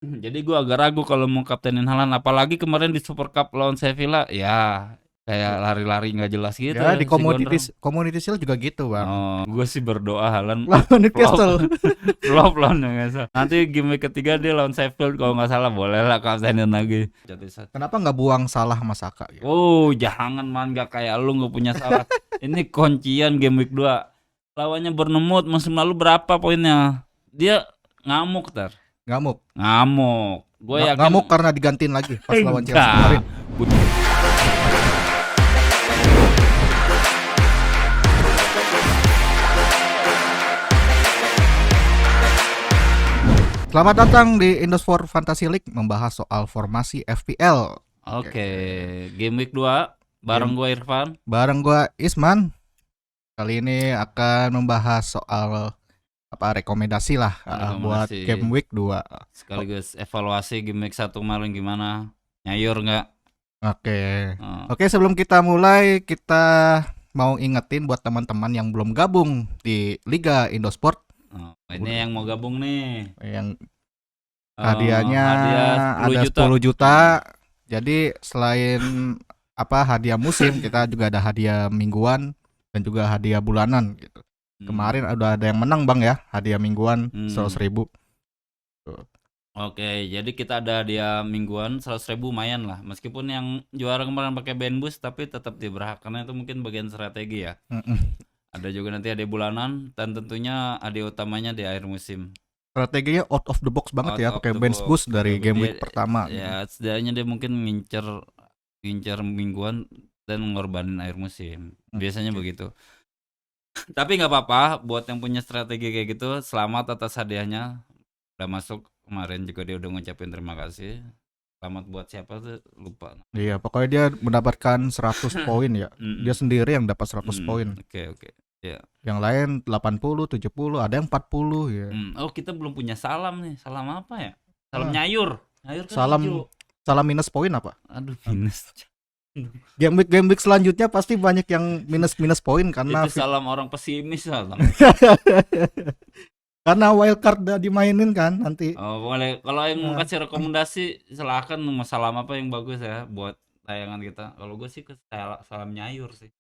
Jadi gue agak ragu kalau mau kaptenin Haaland, apalagi kemarin di Super Cup lawan Sevilla, ya kayak Ya, lari-lari nggak jelas gitu ya ya di si Gondrong. Community Shield juga gitu, Bang. Oh, gue sih berdoa Haaland Lawan flop, Newcastle. flop lawan Newcastle. Nanti game week ketiga dia lawan Sheffield kalau nggak salah, boleh lah kaptenin lagi. Jadi Kenapa nggak buang Salah sama Saka gitu? oh, jangan man, gak kayak lu nggak punya salah. Ini kuncian game week 2. Lawannya Bournemouth musim lalu berapa poinnya? Dia ngamuk ter. Ngamuk. Ngamuk. Gue yakin Ngamuk karena digantiin lagi pas lawan Chelsea enggak. kemarin. Selamat datang di Indosport Fantasy League membahas soal formasi FPL. Oke, Oke. game week 2 bareng Game gue Irfan bareng gua Isman. Kali ini akan membahas soal apa rekomendasi lah buat rekomendasi game week 2. Oh, sekaligus evaluasi game week 1 kemarin gimana? Nyayur nggak? oke. Oh, Oke, sebelum kita mulai kita mau ingetin buat teman-teman yang belum gabung di Liga Indosport oh. Ini yang mau gabung nih. yang hadiahnya Hadiah 10 ada juta. 10 juta. Jadi selain apa hadiah musim, kita juga ada hadiah mingguan dan juga hadiah bulanan gitu. Kemarin udah ada yang menang Bang ya, hadiah mingguan 100.000. Tuh. Oke, jadi kita ada hadiah mingguan 100.000 lumayan lah. Meskipun yang juara kemarin pakai band boost, tapi tetap diberhak karena itu mungkin bagian strategi ya. Mm-mm. Ada juga nanti hadiah bulanan dan tentunya hadiah utamanya di akhir musim. Strateginya out of the box banget Out ya, of pakai the bench box. boost dari game Dia week pertama gitu. ya setidaknya dia mungkin ngincer mingguan dan ngorbanin akhir musim. Biasanya Oke. begitu. Tapi nggak apa-apa buat yang punya strategi kayak gitu, selamat atas hadiahnya. Udah masuk kemarin juga dia udah ngucapin terima kasih. Selamat buat siapa tuh lupa. Iya, pokoknya dia mendapatkan 100 poin ya. Dia Mm-mm. sendiri yang dapat 100 poin. Oke. Ya. Yang lain 80, 70, ada yang 40 ya. Oh, kita belum punya salam nih. Salam apa ya? Salam Ah, nyayur. Nyayur kan salam hijau. salam minus poin apa? Aduh, minus. Game week selanjutnya pasti banyak yang minus poin karena Itu salam orang pesimis salam. karena wildcard udah dimainin kan nanti. Oh, boleh. Kalau yang mau Nah, kasih rekomendasi, silakan mau salam apa yang bagus ya buat tayangan kita. Kalau gue sih ke salam nyayur sih.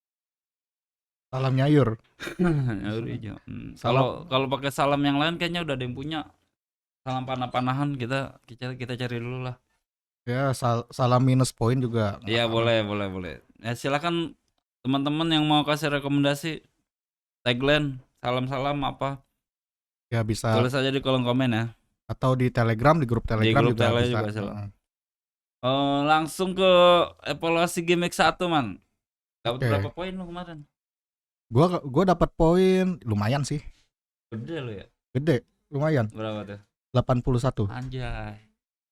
salam nyayur. Nyayur hijau. Kalau Salam kalau pakai salam yang lain kayaknya udah ada yang punya. Salam panah-panahan kita cari dulu lah. ya salam minus poin juga nggak Iya, apa-apa. boleh. Ya silakan teman-teman yang mau kasih rekomendasi, tagline, salam-salam apa, Ya bisa tulis aja di kolom komen ya. atau di Telegram, di grup Di Telegram grup juga tele bisa. juga silakan. Langsung ke evaluasi game week 1 man. Dapat berapa Oke. poin lu kemarin? Gua dapat poin lumayan sih. Gede lu ya. Gede, lumayan. Berapa tuh? 81. Anjay.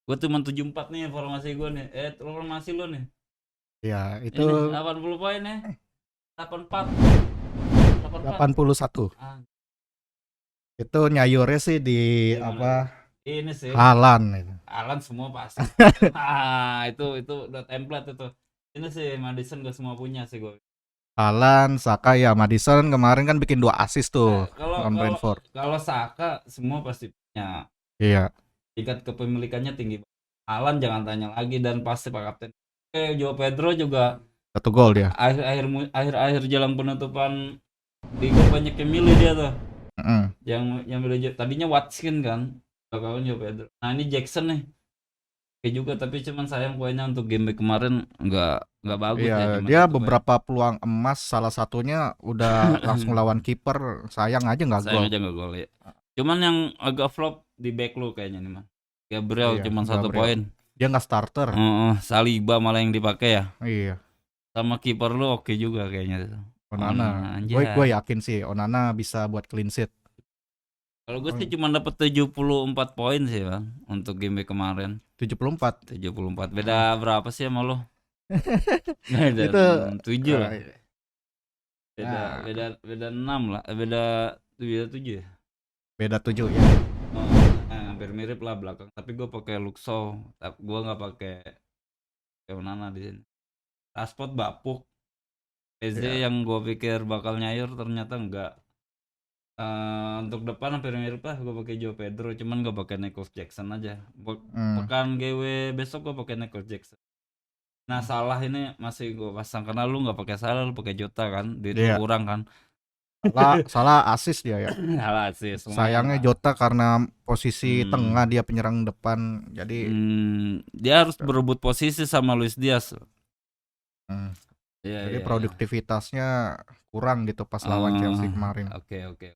Gue cuma 74 nih informasi gue nih. Informasi lu nih. Ya, itu Ini 80 poin ya. 84. 84. 81. Ah, Itu nyayurnya sih di gimana apa? tuh? Ini sih. Halan itu. Alan semua pasti. Itu udah template itu. Ini sih Madison gak semua punya sih gue. Halan, Saka ya, Madison kemarin kan bikin 2 assist tuh Kalau lawan kalau Brentford. kalau Saka semua pasti punya. Iya, Tingkat kepemilikannya tinggi. Alan jangan tanya lagi dan pasti Pak Kapten. Joe Pedro juga 1 gol dia. akhir jelang penutupan liga banyak yang milih dia tuh. Mm-mm. Yang milih tadinya Watson kan. Bakalan Joe Pedro. Nah, ini Jackson nih. Oke juga tapi cuman sayang poinnya untuk game week kemarin nggak bagus ya, Iya, cuma dia 1 poin. beberapa peluang emas, salah satunya udah langsung lawan kiper, sayang aja nggak Sayang gol. aja nggak gol ya. Cuman yang agak flop di back lu kayaknya nih man. Gabriel Iya, cuman 1 Gabriel. poin. Dia nggak starter. Saliba malah yang dipakai ya. Iya, Sama kiper lu oke juga kayaknya. Onana. Gue Anjay. yakin sih Onana bisa buat clean sheet. Kalau gue sih cuma dapat 74 poin sih bang untuk game week kemarin. 74. 74. Beda berapa sih sama lo? Beda Itu 7 lah. nah, Beda 6 lah. Beda 7 ya. beda 7 ya. Hampir mirip lah belakang. Tapi gue pakai Luxo. Tapi gue nggak pakai Onana di sini. Rashford bapuk. PZ Iya. yang gue pikir bakal nyayur ternyata enggak. Untuk depan hampir mirip lah, gue pakai Joe Pedro, cuman gue pakai Nicholas Jackson aja. Hmm. Pekan GW besok gue pakai Nicholas Jackson. Nah Salah ini masih gue pasang karena lu nggak pakai Salah, lu pakai Jota kan, duit lu Iya. kurang kan. Salah asis dia ya. Salah sih, lumayan Sayangnya lah. Jota karena posisi Hmm. tengah, dia penyerang depan, jadi Dia harus berebut posisi sama Luis Diaz. hmm, Iya, jadi iya, iya. produktivitasnya kurang gitu pas lawan Chelsea kemarin. Oke.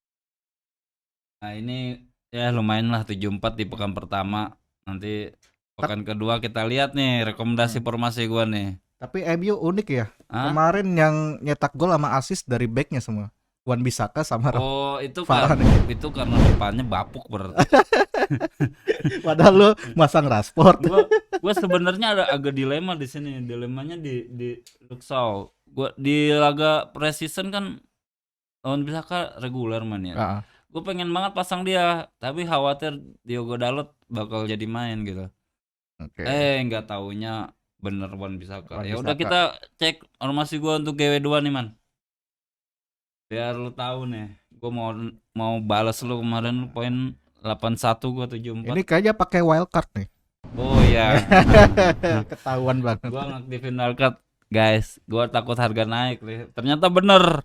Nah ini ya lumayan lah 7-4 di pekan pertama. Nanti pekan kedua kita lihat nih rekomendasi formasi gua nih. Tapi MU unik ya. Hah? Kemarin yang nyetak gol sama assist dari backnya semua. Wan-Bissaka sama Oh itu Varane. kan itu karena depannya bapuk berarti. Padahal lu masang Rashford. Gua sebenarnya ada agak dilema di sini. Dilemanya di Luxau. Gua di laga preseason kan Wan-Bissaka reguler man ya. Heeh. Gue pengen banget pasang dia, tapi khawatir Diogo Dalot bakal jadi main gitu. Oke. Nggak taunya bener Wan-Bissaka. Ya udah Wan-Bissaka. kita cek formasi gua untuk GW2 nih man. Biar lu tahu nih. Gua mau balas lu kemarin lu poin 81, gua 74. Ini kayaknya pakai wildcard nih. Oh iya. Ketahuan banget. Gua ngaktifin wildcard, guys. Gua takut harga naik nih. Ternyata bener.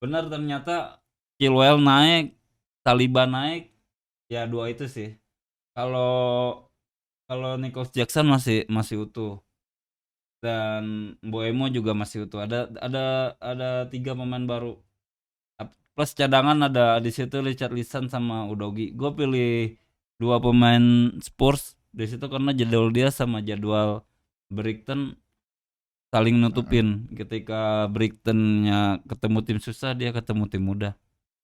Ternyata Chilwell naik, Saliba naik. Ya dua itu sih. Kalau Nicholas Jackson masih utuh dan Mbeumo juga masih utuh. Ada 3 pemain baru. Plus cadangan ada di situ Richarlison sama Udogi. Gue pilih 2 pemain Spurs di situ karena jadwal dia sama jadwal Brighton saling nutupin. Ketika Brightonnya ketemu tim susah, dia ketemu tim mudah.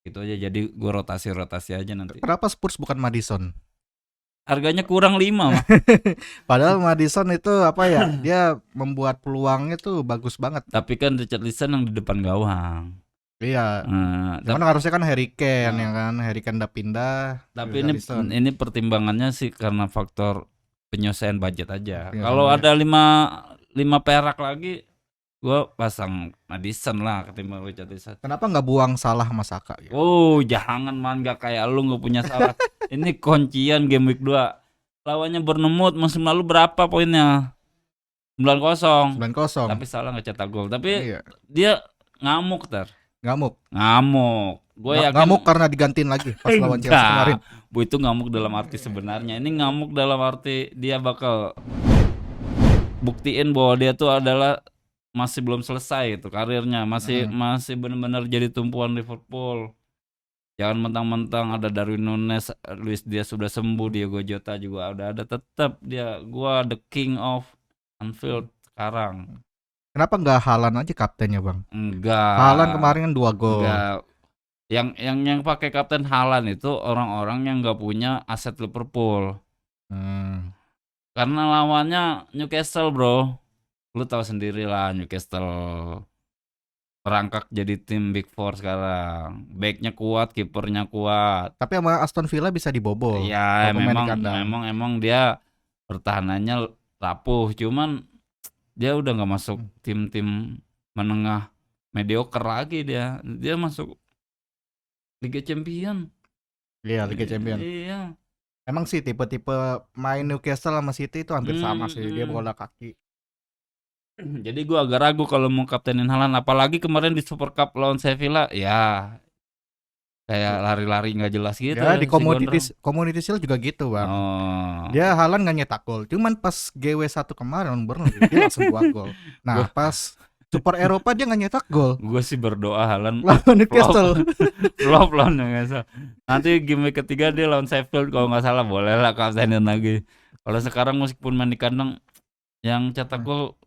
Itu aja, jadi gue rotasi aja nanti. Kenapa Spurs bukan Maddison? Harganya kurang 5 mah. Padahal Maddison itu apa ya? Dia membuat peluangnya tuh bagus banget. Tapi kan Richarlison yang di depan gawang. Iya. Cuman Cuman harusnya kan Harry Kane ya kan. Harry Kane udah pindah. Tapi Richarlison. ini pertimbangannya sih karena faktor penyelesaian budget aja. Penyelesaian Kalau budget. ada 5 perak lagi, gua pasang Maddison lah ketimbang Richarlison. Kenapa nggak buang Salah sama Saka? Gitu? Oh, jangan man, gak kayak lu nggak punya salah. Ini kuncian game week 2. Lawannya Bournemouth musim lalu berapa poinnya? 9-0. 9-0. Tapi Salah nggak cetak gol. Tapi Iya. dia ngamuk Ngamuk. Gue yakin Ngamuk karena digantiin lagi pas lawan Chelsea kemarin. Bu itu ngamuk dalam arti sebenarnya. Ini ngamuk dalam arti dia bakal buktiin bahwa dia tuh adalah masih belum selesai itu karirnya, masih benar-benar jadi tumpuan Liverpool. Jangan mentang-mentang ada Darwin Nunes, Luis Diaz sudah sembuh, Diogo Jota juga udah ada, tetap dia gua the king of Anfield sekarang. Kenapa nggak Haaland aja kaptennya, Bang? Enggak. Haaland kemarin kan 2 gol. Enggak. Yang pakai kapten Haaland itu orang-orang yang nggak punya aset Liverpool. Karena lawannya Newcastle, bro. Lu tahu sendiri lah Newcastle perangkak jadi tim Big Four sekarang. Backnya kuat, kipernya kuat. Tapi sama Aston Villa bisa dibobol. Iya, memang dia pertahanannya rapuh. Cuman dia udah nggak masuk tim-tim menengah mediocre lagi dia. Dia masuk Liga Champion. Iya, Liga Champion. Iya. Emang sih tipe-tipe main Newcastle sama City itu hampir sama sih. Dia bola kaki. Jadi gue agak ragu kalau mau kaptenin Haaland, apalagi kemarin di Super Cup lawan Sevilla, ya kayak lari-lari nggak jelas gitu. Ya di Community Shield juga gitu, Bang. Dia Haaland nggak nyetak gol, cuman pas GW1 kemarin Burnley dia langsung buat gol. Nah pas Super Eropa dia nggak nyetak gol. Gue sih berdoa Haaland lawan Newcastle. Flop lawan Newcastle. Nanti game ketiga dia lawan Sheffield kalau nggak salah, boleh lah kaptenin lagi. Kalau sekarang meskipun main di kandang, yang cetak gol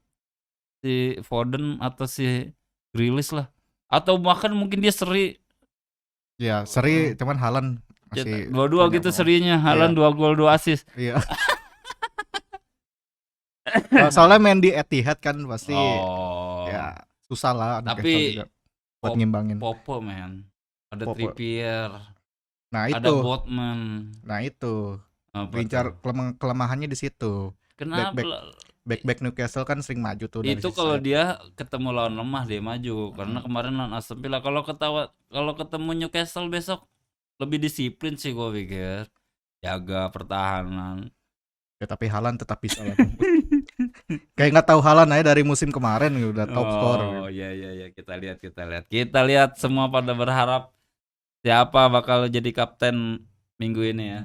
si Foden atau si Grealish lah, atau bahkan mungkin dia seri. Ya seri, cuman Haaland masih 2-2 gitu serinya. Haaland 2 gol 2 assist. Iya. Soalnya main di Etihad kan pasti ya susah lah. Tapi buat ngimbangin. Popo man, ada Trippier, nah itu ada Botman. Nah itu Pincar kelemahannya di situ. Kenapa? Back Newcastle kan sering maju tuh dari Itu sisi kalau sayap. dia ketemu lawan lemah dia maju. Karena kemarin lawan Aston Villa kalau ketemu Newcastle besok lebih disiplin sih gue pikir. Jaga pertahanan. Ya, tapi Haaland tetap bisa lah. Kayak nggak tahu Haaland aja dari musim kemarin udah top score. Oh iya kita lihat semua pada berharap siapa bakal jadi kapten minggu ini ya.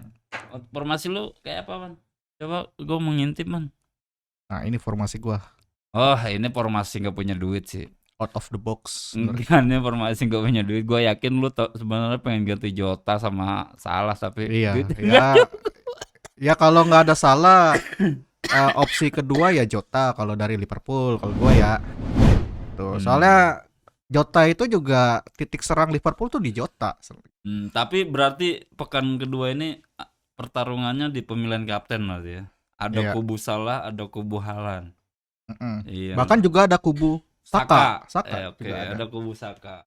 Formasi lu kayak apa, Man? Coba gue mau ngintip, Man. Nah, ini formasi gua Oh, ini formasi nggak punya duit sih. out of the box. Enggak, ini formasi nggak punya duit. Gue yakin lu sebenarnya pengen ganti Jota sama Salah tapi Iya, duit ya kalau nggak ada Salah, opsi kedua ya Jota kalau dari Liverpool. Kalau gua ya, tuh soalnya Jota itu juga titik serang Liverpool tuh di Jota. Tapi berarti pekan kedua ini pertarungannya di pemilihan kapten berarti ya. Ada Iya. kubu Salah, ada kubu Haaland. Iya. Bahkan juga ada kubu Saka Oke, juga ada kubu Saka.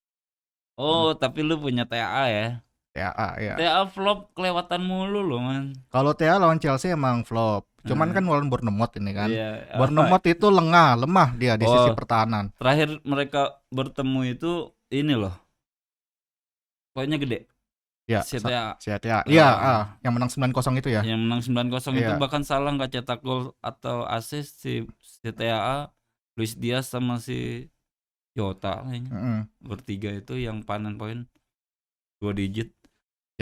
Oh, tapi lu punya TAA ya? TAA ya. TAA flop kelewatan mulu loh, Man. Kalau TAA lawan Chelsea emang flop. Cuman kan lawan Bournemouth ini kan. Iya. Bournemouth itu lemah dia di sisi pertahanan. Terakhir mereka bertemu itu ini loh. Pokoknya gede. Ya, CTA. Iya, yang menang 9-0 itu ya. Yang menang 9-0 itu Iya. bahkan Salah nggak cetak gol atau assist si CTA, Luis Diaz sama si Jota kayaknya. Bertiga itu yang panen poin 2 digit.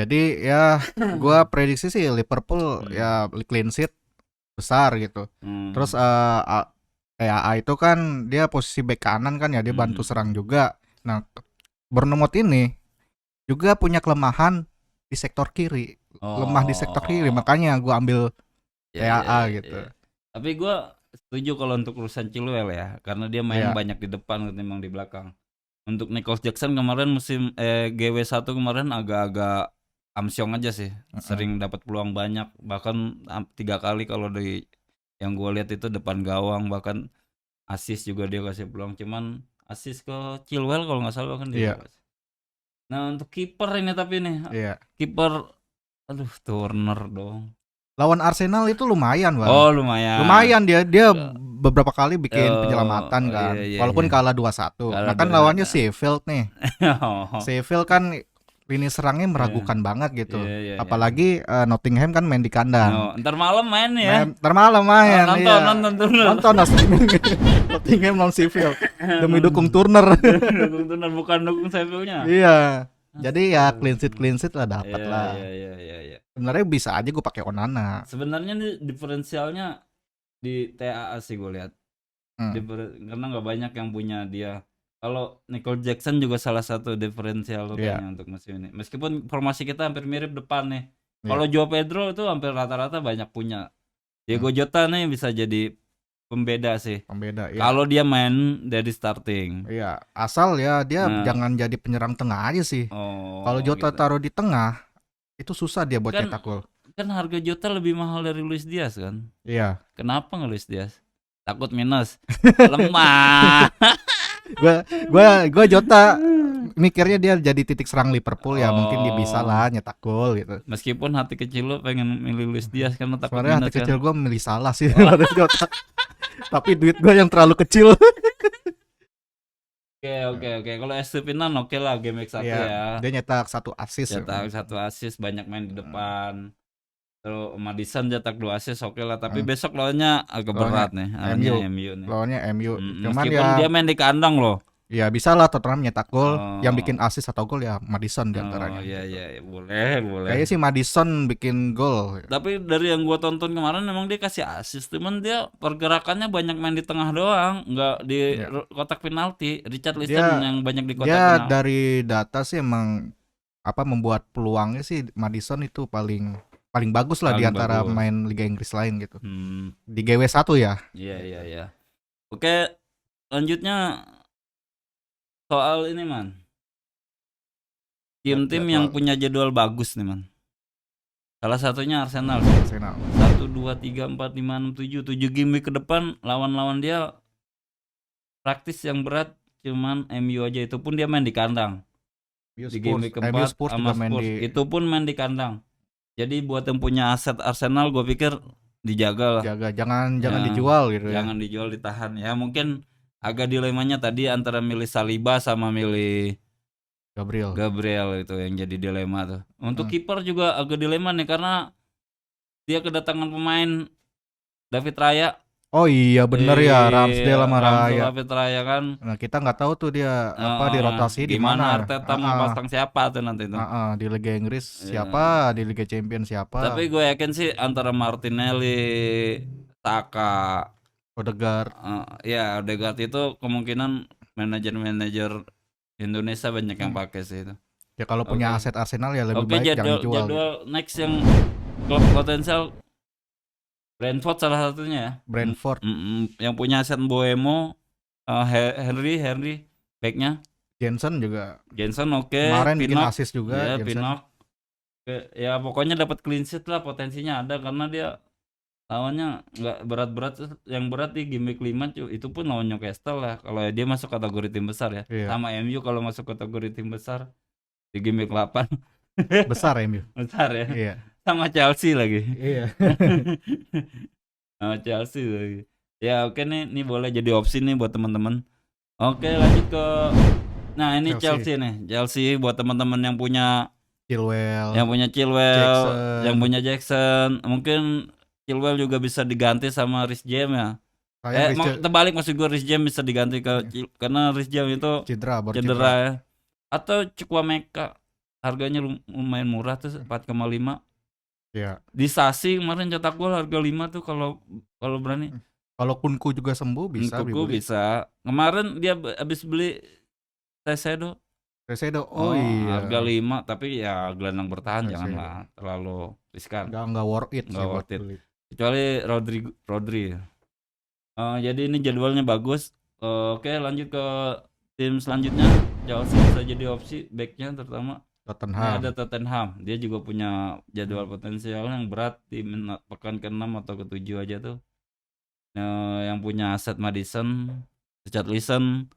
Jadi ya gua prediksi sih Liverpool ya clean sheet besar gitu. Terus TAA itu kan dia posisi bek kanan kan ya, dia bantu serang juga. Nah, Bournemouth ini juga punya kelemahan di sektor kiri. Lemah di sektor kiri, makanya gua ambil TAA gitu. Ya. Tapi gua setuju kalau untuk urusan Chilwell ya, karena dia main banyak di depan ketimbang di belakang. Untuk Nicholas Jackson kemarin musim GW1 kemarin agak-agak amsyong aja sih. Sering dapat peluang banyak, bahkan 3 kali kalau di yang gua lihat itu depan gawang, bahkan assist juga dia kasih peluang. Cuman assist ke Chilwell kalau nggak salah kan dia. Nah, untuk kiper ini tapi nih. Kiper aduh Turner dong. Lawan Arsenal itu lumayan, Bang. Oh, lumayan. Lumayan dia beberapa kali bikin penyelamatan kan. Walaupun kalah 2-1. Nah, kan lawannya Sheffield nih. Sheffield kan lini serangnya meragukan banget gitu. Apalagi Nottingham kan main di kandang. Ntar malam main ya. Ntar malam main. Nonton Nottingham lawan Sheffield. Demi dukung Turner. Dukung Turner bukan dukung Sheffieldnya. Iya. Jadi ya clean sheet lah dapat lah. Iya. Sebenarnya bisa aja gue pakai Onana. Sebenarnya nih diferensialnya di TAA sih gue lihat. Karena nggak banyak yang punya dia. Kalau Nicole Jackson juga salah satu diferensial kayaknya untuk musim ini. Meskipun formasi kita hampir mirip depan nih. Kalau Joao Pedro itu hampir rata-rata banyak punya. Diego Jota nih bisa jadi pembeda sih. Kalau dia main dari starting. Iya, asal ya dia jangan jadi penyerang tengah aja sih. Kalau Jota gitu. Taruh di tengah, itu susah dia buat cetak gol. Kan harga Jota lebih mahal dari Luis Diaz kan? Iya. Kenapa nggak Luis Diaz? Takut minus. Lemah. Gua Jota mikirnya dia jadi titik serang Liverpool ya, mungkin dia bisa lah nyetak gol gitu. Meskipun hati kecil lo pengen milih Luis Diaz karena takut sebenarnya minus. Hati kecil gua milih Salah sih daripada Jota. Tapi duit gua yang terlalu kecil. Oke. Kalau Estupinan oke lah game week 1 ya. Dia nyetak 1 assist. Banyak main di depan. Terus Madison cetak 2 assist oke lah, tapi besok lawannya agak berat nih. Lawannya MU. Cuman meskipun dia main di kandang loh. Ya bisa lah Tottenham nyetak gol, yang bikin assist atau gol ya Madison diantaranya. Iya, boleh. Kayaknya sih Madison bikin gol. Tapi dari yang gua tonton kemarin memang dia kasih assist, cuman dia pergerakannya banyak main di tengah doang, nggak di kotak penalti. Richarlison yang banyak di kotak penalti. Ya dari data sih emang membuat peluangnya sih Madison itu paling bagus lah di antara main Liga Inggris lain gitu. Di GW1 ya. Iya. Oke, lanjutnya soal ini, Man. Tim-tim yang punya jadwal bagus nih, Man. Salah satunya Arsenal. 1 2 3 4 5 6 7 game week ke depan lawan-lawan dia praktis yang berat cuman MU aja, itu pun dia main di kandang. Di game week keempat sama Spurs itu pun main di kandang. Jadi buat yang punya aset Arsenal gue pikir dijaga lah. Jaga, jangan Ya, dijual gitu ya. Jangan dijual, ditahan. Ya mungkin agak dilemanya tadi antara milih Saliba sama milih Gabriel itu yang jadi dilema tuh. Untuk kiper juga agak dilema nih karena dia kedatangan pemain David Raya. Oh iya bener ya, Ramsdale sama Raya. David Raya kan. Nah kita nggak tahu tuh dia apa di rotasi di Gimana mana. Arteta mau pasang siapa tuh nanti tuh. Di Liga Inggris siapa, di Liga Champions siapa. Tapi gue yakin sih antara Martinelli, Saka, Odegaard. Ya Odegaard itu kemungkinan manajer Indonesia banyak yang pakai sih itu. Ya kalau punya aset Arsenal ya lebih baik jangan jual. Jadwal next yang klub potensial Brentford salah satunya ya. Brentford. Yang punya aset Mbeumo, Henry backnya. Jensen juga. Oke. Kemarin bikin assist juga. Ya, Pinnock. Ya pokoknya dapat clean sheet lah, potensinya ada karena dia lawannya nggak berat-berat. Yang berat di game week 5 itu pun lawan Newcastle lah. Kalau dia masuk kategori tim besar ya. Iya. Sama MU kalau masuk kategori tim besar di game week 8. Besar MU. Besar ya. Iya. Sama Chelsea lagi. Iya. Sama Chelsea lagi. Ya oke nih boleh jadi opsi nih buat teman-teman. Oke, lanjut ke ini Chelsea nih. Chelsea buat teman-teman yang punya Chilwell, yang punya Jackson. Mungkin Chilwell juga bisa diganti sama Reece James ya. Terbalik maksud gue, Reece James bisa diganti karena Reece James itu cedera ya. Atau Chukwuemeka, harganya lumayan murah tuh 4,5. Iya. Di Sasi kemarin cetak gol harga 5 tuh kalau berani. Kalau Kunku juga sembuh bisa. Kunku bisa. Kemarin dia habis beli Caicedo. Oh iya. Harga 5 tapi ya gelandang bertahan janganlah terlalu riskan. Enggak worth it. Kecuali Rodri. Jadi ini jadwalnya bagus. Oke, lanjut ke tim selanjutnya. Chelsea bisa jadi opsi backnya terutama. Tottenham. Ada Tottenham. Dia juga punya jadwal potensial yang berat di pekan ke-6 atau ke-7 aja tuh. Yang punya aset Maddison, Richarlison,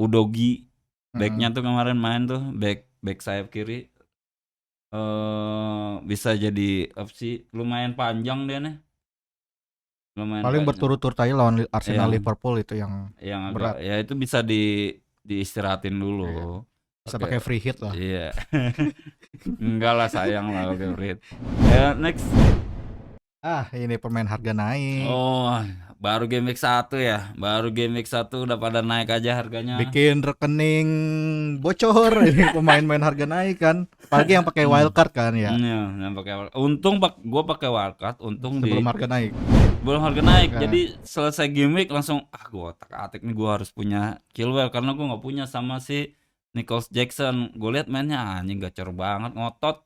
Udogi. Backnya tuh kemarin main tuh back sayap kiri. Bisa jadi opsi, lumayan panjang dia nih. Paling berturut-turut aja lawan Arsenal, Liverpool itu yang berat. Ya itu bisa diistirahatin dulu. Iya. Bisa pakai free hit lah. Iya. Enggak lah, sayang lah pakai free hit. Next. Ini pemain harga naik. Baru game week 1 ya. Baru game week 1 udah pada naik aja harganya. Bikin rekening bocor. Ini pemain-pemain harga naik kan. Apalagi yang pakai wildcard kan ya. Iya, yang pakai wildcard. Untung gue pakai wildcard, sebelum harga naik. Belum harga naik. Jadi selesai game week langsung gue otak-atik nih gue harus punya Chilwell karena gue nggak punya sama si Nicholas Jackson. Gue lihat mainnya anjing gacor banget, ngotot.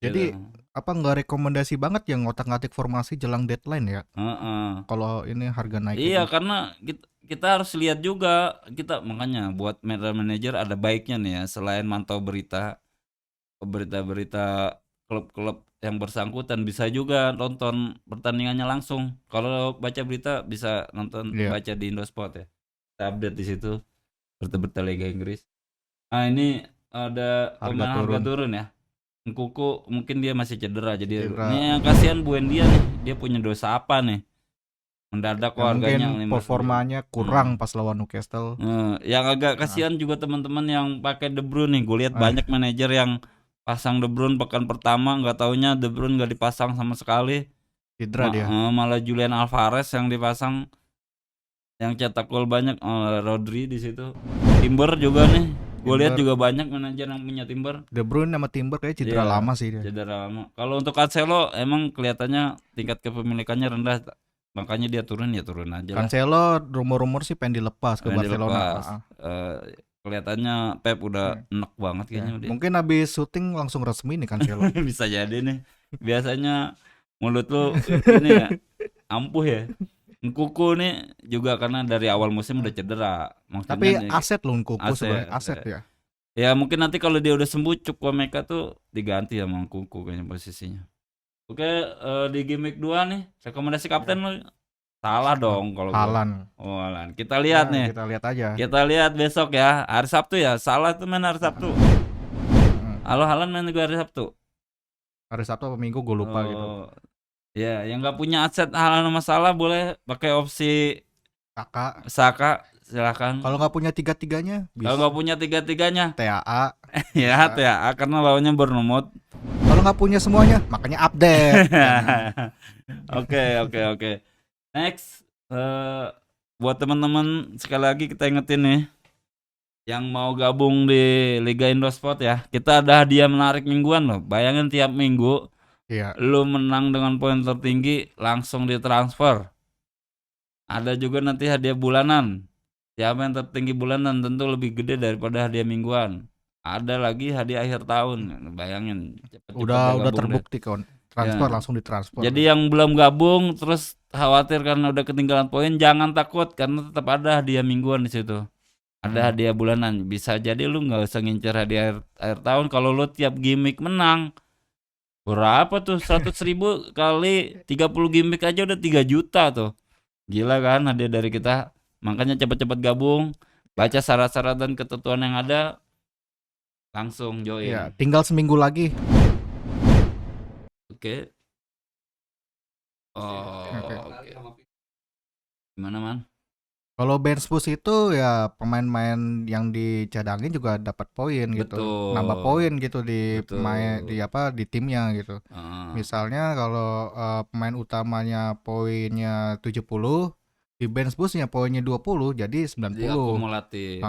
Jadi nggak rekomendasi banget yang ngotak-ngatik formasi jelang deadline ya? Kalau ini harga naik. Iya, karena kita harus lihat juga. Makanya buat manajer ada baiknya nih ya, selain mantau berita klub-klub yang bersangkutan, bisa juga nonton pertandingannya langsung. Kalau baca berita bisa baca di Indosport ya. Kita update di situ berita Liga Inggris. Ini ada harga turun ya. Kuku mungkin dia masih cedera, jadi ini yang kasihan Buendia nih, dia punya dosa apa nih mendadak harganya. Mungkin performanya kurang pas lawan Newcastle. Yang agak kasihan juga teman-teman yang pakai De Bruyne nih. Gue lihat banyak manajer yang pasang De Bruyne pekan pertama, nggak taunya De Bruyne nggak dipasang sama sekali, cedera dia. Malah Julian Alvarez yang dipasang, yang cetak gol banyak. Rodri di situ. Timber juga nih. Gue lihat juga banyak manajer yang punya Timber. De Bruyne sama Timber kayak cedera lama sih dia. Cedera lama. Kalau untuk Cancelo emang kelihatannya tingkat kepemilikannya rendah, makanya dia turun aja. Cancelo rumor-rumor sih pengen dilepas ke Barcelona. Kelihatannya Pep udah enak banget kayaknya. Mungkin habis syuting langsung resmi nih Cancelo. Bisa jadi nih. Biasanya mulut lu ini ya ampuh ya. Nkuku nih juga karena dari awal musim udah cedera. Tapi aset loh Nkuku sebenarnya, aset ya. Ya mungkin nanti kalau dia udah sembuh Chukwuemeka tuh diganti sama Nkuku kayaknya posisinya. Oke, di game week 2 nih rekomendasi kapten lo salah dong kalau Haaland. Haaland. Kita lihat nih. Kita lihat aja. Kita lihat besok ya, hari Sabtu ya. Salah tuh main hari Sabtu. Halo Haaland main juga hari Sabtu. Hari Sabtu apa Minggu gue lupa gitu. Ya, yang nggak punya aset hal masalah boleh pakai opsi Kakak. Saka, silakan. Kalau nggak punya tiga-tiganya Kalau bisa nggak punya tiga-tiganya, TAA. ya Bisa. TAA karena lawannya Bournemouth. Kalau nggak punya semuanya, makanya update. Jangan. Oke, oke, oke. Next, buat teman-teman sekali lagi kita ingetin nih, yang mau gabung di Liga Indosport ya, kita ada hadiah menarik mingguan loh. Bayangin tiap minggu Iya. lu menang dengan poin tertinggi langsung ditransfer. Ada juga nanti hadiah bulanan. Siapa yang tertinggi bulanan tentu lebih gede daripada hadiah mingguan. Ada lagi hadiah akhir tahun. Bayangin, cepet-cepet ya Udah gabung deh. terbukti kan. Ya. Transfer langsung ditransfer. Jadi yang belum gabung terus khawatir karena udah ketinggalan poin, jangan takut karena tetap ada hadiah mingguan di situ. Ada hadiah bulanan. Bisa jadi lu nggak usah ngincer hadiah akhir tahun kalau lu tiap gimmick menang. Berapa tuh? 100.000 kali 30 gimmick aja udah 3 juta tuh. Gila kan hadiah dari kita. Makanya cepat-cepat gabung, baca syarat-syarat dan ketentuan yang ada, langsung join. Iya, tinggal seminggu lagi. Oke. Oke. Oke. Gimana, Man? Kalau bench boost itu ya pemain-pemain yang dicadangin juga dapat poin gitu. Betul. Nambah poin gitu di Betul. pemain di timnya gitu. Misalnya kalau pemain utamanya poinnya 70, di bench boostnya poinnya 20 jadi 90. Jadi akumulatif.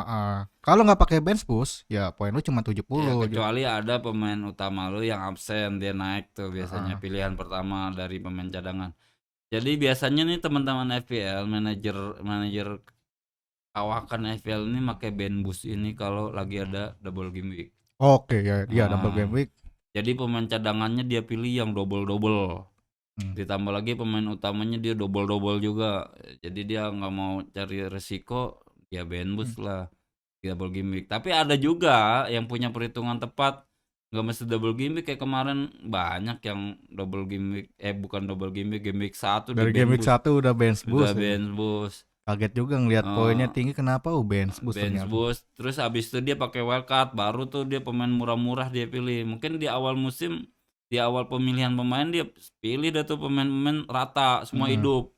Kalau nggak pakai bench boost ya poin lu cuma 70 Ya, gitu. kecuali ada pemain utama lu yang absen, dia naik tuh biasanya pilihan pertama dari pemain cadangan. Jadi biasanya nih teman-teman FPL, manajer kawakan FPL ini pakai band boost ini kalau lagi ada double game week. Oke, ya double game week. Jadi pemain cadangannya dia pilih yang double. Ditambah lagi pemain utamanya dia double juga. Jadi dia nggak mau cari resiko, ya band boost lah double game week. Tapi ada juga yang punya perhitungan tepat, nggak mesti double game week kayak kemarin banyak yang double game week, bukan double game week 1 Dari di game week 1 udah bench boost. udah bench boost. Kaget juga ngelihat poinnya tinggi, kenapa bench boost Bench boost. Terus abis itu dia pakai wildcard, baru tuh dia pemain murah-murah dia pilih. Mungkin di awal musim, di awal pemilihan pemain dia pilih dah tuh pemain-pemain rata semua hidup.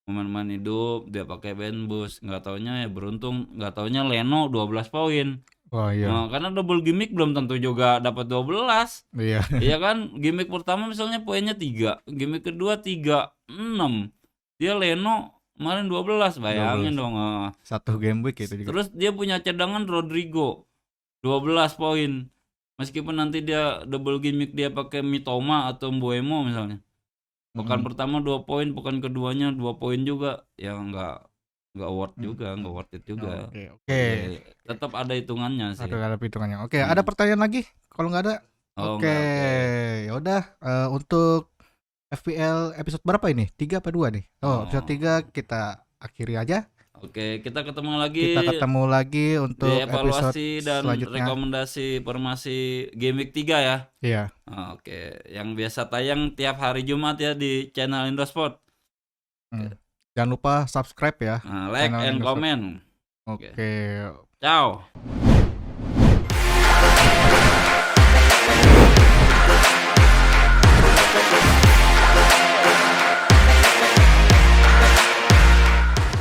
Pemain-pemain hidup dia pakai bench boost. Nggak taunya ya beruntung, nggak taunya Leno 12 poin. Wah, iya. Nah, karena double gimmick belum tentu juga dapat 12. Iya. Iya kan? Gimmick pertama misalnya poinnya 3, gimmick kedua 3, 6. Dia Leno kemarin 12, bayangin 12. dong. Satu game week itu juga. Terus dia punya cadangan Rodrigo 12 poin. Meskipun nanti dia double gimmick dia pakai Mitoma atau Mbuemo misalnya. Pekan pertama 2 poin, pekan keduanya 2 poin juga. Ya nggak worth juga, nggak worth it juga. Oke. Tetap ada hitungannya sih. Ada hitungannya. Oke, ada pertanyaan lagi? Kalau nggak ada? Oke. Ya udah, untuk FPL episode berapa ini? 3 apa 2 nih? Episode 3 kita akhiri aja. Oke, kita ketemu lagi untuk evaluasi episode dan selanjutnya. rekomendasi formasi game week 3 ya. Iya. Oke, yang biasa tayang tiap hari Jumat ya di channel Indosport. Jangan lupa subscribe ya. Like and comment. Oke. Ciao.